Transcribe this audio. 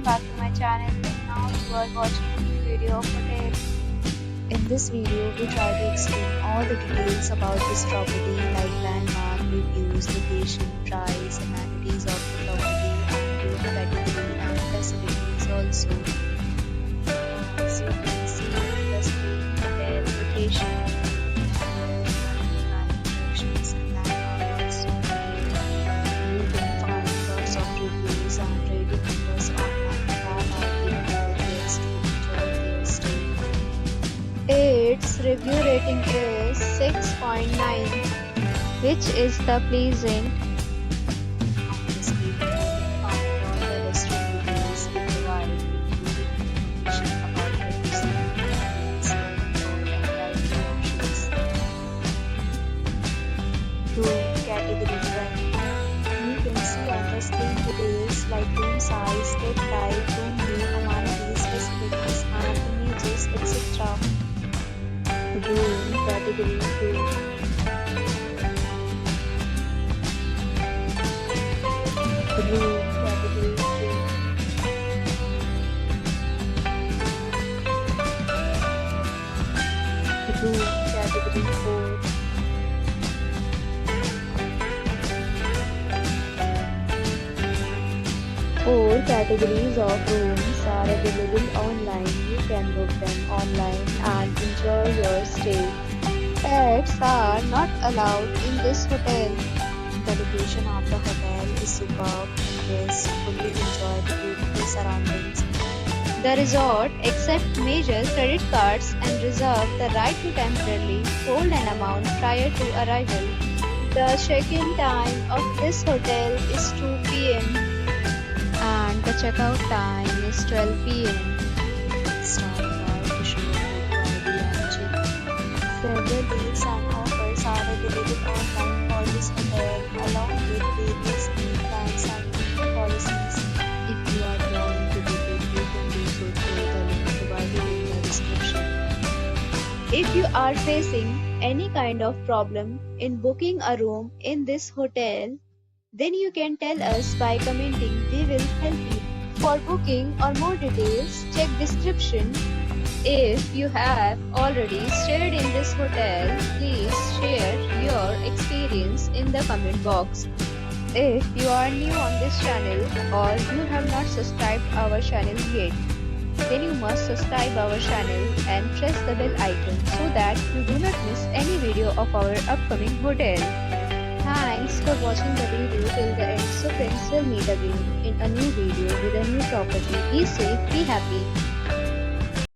back to my channel. Now you are watching a new video of hotel. In this video, we try to explain all the details about this property like landmark, reviews, location, price, amenities of the property, and room category and facilities also. As you can see in the screen, hotel location. Its review rating is 6.9, which is the pleasant. On this video, you can find all the restaurant reviews we provide, including information about the restaurant and variety options. Room category 1. You can see on the screen details like room size, bed type, room name, amenities, facilities, and images, etc. Room category 2. Room category 3. Room category 4. Four categories of rooms are available online. You can book them online and enjoy your stay. Pets are not allowed in this hotel. The location of the hotel is superb and guests fully enjoy the beautiful surroundings. The resort accepts major credit cards and reserves the right to temporarily hold an amount prior to arrival. The check-in time of this hotel is 2 p.m. and the checkout time is 12 p.m. Start by to show good quality and cheap. Several deals and offers are available online for this hotel along with various plans and policies. If you are planning to book it, you can do so through the link provided in the description. If you are facing any kind of problem in booking a room in this hotel, then you can tell us by commenting. We will help you. For booking or more details, check description. If you have already stayed in this hotel, please share your experience in the comment box. If you are new on this channel or you have not subscribed our channel yet, then you must subscribe our channel and press the bell icon so that you do not miss any video of our upcoming hotel. Thanks for watching the video till the end. So friends, will meet again in a new video with a new property. Be safe, be happy.